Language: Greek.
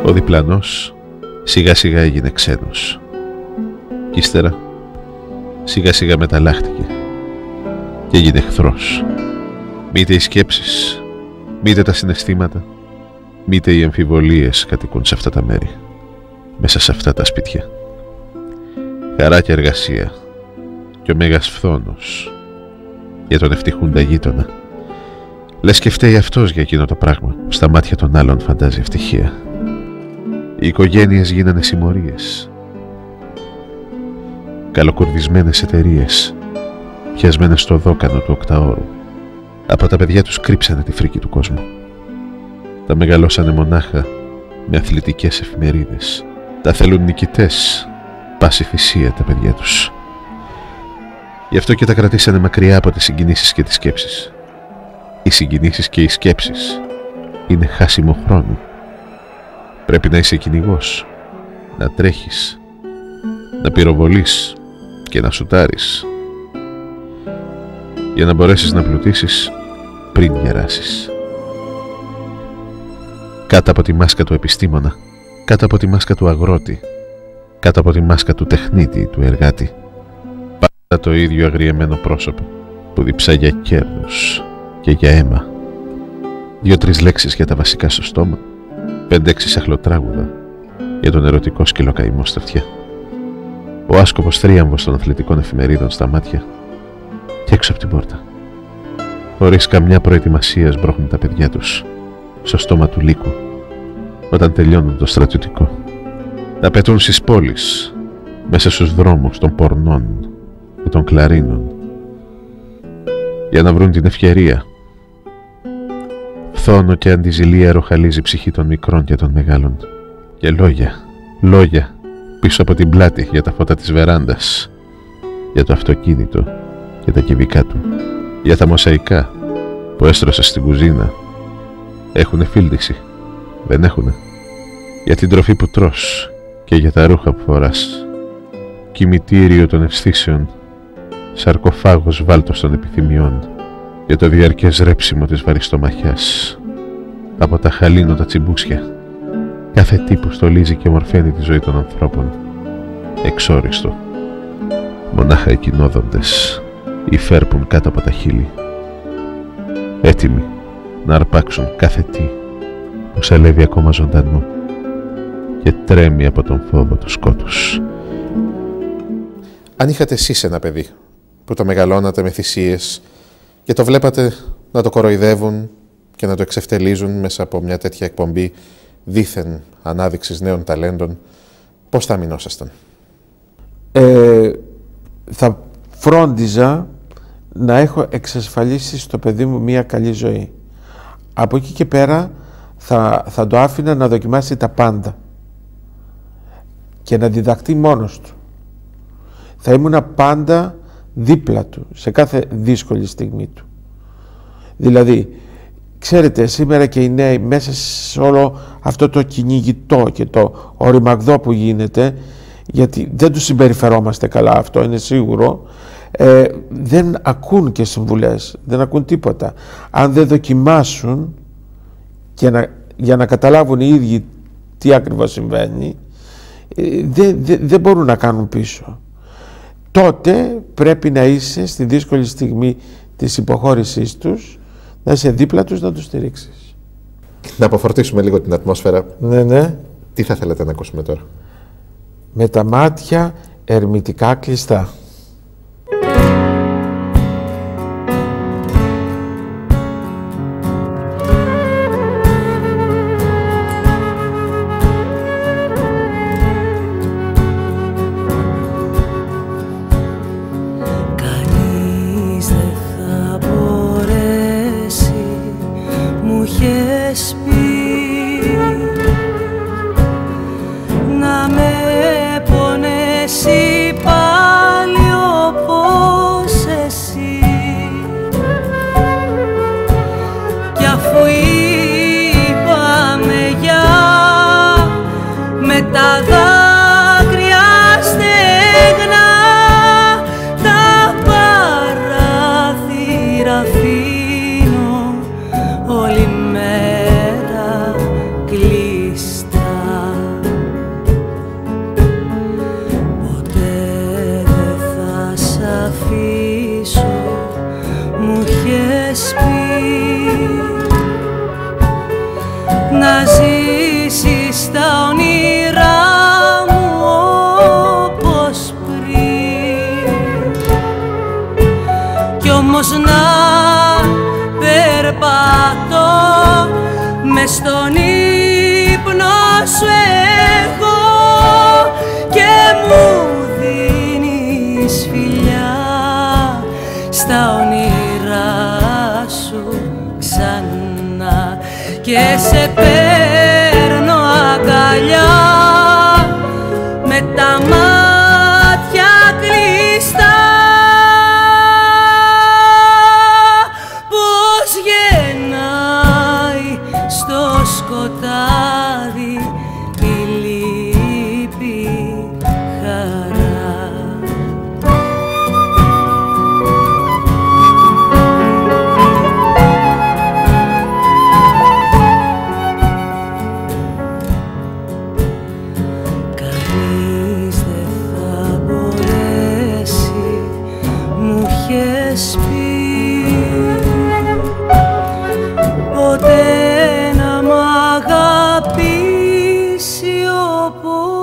Ο διπλανός σιγά σιγά έγινε ξένος. Κι ύστερα σιγά σιγά μεταλλάχτηκε και έγινε εχθρός. Μήτε οι σκέψεις, μήτε τα συναισθήματα, μήτε οι αμφιβολίες κατοικούν σε αυτά τα μέρη, μέσα σε αυτά τα σπίτια. Χαρά και εργασία και ο μέγας φθόνος για τον ευτυχούντα γείτονα. Λες και φταίει αυτός για εκείνο το πράγμα που στα μάτια των άλλων φαντάζει ευτυχία. Οι οικογένειες γίνανε συμμορίες, καλοκουρδισμένες εταιρείες, πιασμένες στο δόκανο του οκταώρου. Από τα παιδιά τους κρύψανε τη φρίκη του κόσμου. Τα μεγαλώσανε μονάχα με αθλητικές εφημερίδες. Τα θέλουν νικητές, πάση θυσία τα παιδιά τους. Γι' αυτό και τα κρατήσανε μακριά από τις συγκινήσεις και τις σκέψεις. Οι συγκινήσεις και οι σκέψεις είναι χάσιμο χρόνου. Πρέπει να είσαι κυνηγός, να τρέχεις, να πυροβολείς και να σουτάρεις, για να μπορέσεις να πλουτίσεις πριν γεράσεις. Κάτω από τη μάσκα του επιστήμονα, κάτω από τη μάσκα του αγρότη, κάτω από τη μάσκα του τεχνίτη, του εργάτη, πάντα το ίδιο αγριεμένο πρόσωπο που διψά για κέρδος και για αίμα. 2-3 λέξεις για τα βασικά στο στόμα, 5-6 σαχλοτράγουδα για τον ερωτικό σκυλοκαημό στα αυτιά. Ο άσκοπος θρίαμβος των αθλητικών εφημερίδων στα μάτια και έξω από την πόρτα. Χωρίς καμιά προετοιμασία σμπρώχνουν τα παιδιά τους στο στόμα του λύκου όταν τελειώνουν το στρατιωτικό. Τα πετούν στις πόλεις, μέσα στους δρόμους των πορνών και των κλαρίνων, για να βρουν την ευκαιρία. Φθόνο και αντιζηλία ροχαλίζει η ψυχή των μικρών και των μεγάλων. Και λόγια πίσω από την πλάτη για τα φώτα της βεράντας, για το αυτοκίνητο και τα κυβικά του, για τα μοσαϊκά που έστρωσα στην κουζίνα. Έχουνε φίλτιση, δεν έχουνε? Για την τροφή που τρως και για τα ρούχα που φοράς. Κημητήριο των αισθήσεων, σαρκοφάγος βάλτος των επιθυμιών, για το διαρκές ρέψιμο της βαριστομαχιάς από τα χαλίνοτα τσιμπούσια. Κάθε τι που στολίζει και μορφαίνει τη ζωή των ανθρώπων, εξόριστο. Μονάχα οι κοινόδοντες υφέρπουν κάτω από τα χείλη, έτοιμοι να αρπάξουν κάθε τι που σαλεύει ακόμα ζωντανό και τρέμει από τον φόβο του σκότους. Αν είχατε εσείς ένα παιδί που το μεγαλώνατε με θυσίες και το βλέπατε να το κοροϊδεύουν και να το εξευτελίζουν μέσα από μια τέτοια εκπομπή δήθεν ανάδειξης νέων ταλέντων, πώς θα αμυνόσασταν? Θα φρόντιζα να έχω εξασφαλίσει στο παιδί μου μια καλή ζωή. Από εκεί και πέρα θα το άφηνα να δοκιμάσει τα πάντα και να διδαχτεί μόνος του. Θα ήμουνα πάντα δίπλα του σε κάθε δύσκολη στιγμή του. Δηλαδή, ξέρετε, σήμερα και οι νέοι μέσα σε όλο αυτό το κυνηγητό και το οριμαγδό που γίνεται, γιατί δεν τους συμπεριφερόμαστε καλά, αυτό είναι σίγουρο, δεν ακούν και συμβουλές, δεν ακούν τίποτα. Αν δεν δοκιμάσουν και για να καταλάβουν οι ίδιοι τι ακριβώς συμβαίνει, δεν μπορούν να κάνουν πίσω. Τότε πρέπει να είσαι στη δύσκολη στιγμή της υποχώρησής τους, να είσαι δίπλα τους, να τους στηρίξεις. Να αποφορτήσουμε λίγο την ατμόσφαιρα. Ναι. Τι θα θέλετε να ακούσουμε τώρα? Με τα μάτια ερμητικά κλειστά. Να με πονέσει πάλι σε παίρνω αγκαλιά με τα μάτια κλειστά. Πώς γεννάει στο σκοτάδι η λύπη χαρά. Κανείς δεν θα μπορέσει, μου είχες πει, ποτέ να μ' αγαπήσει όπως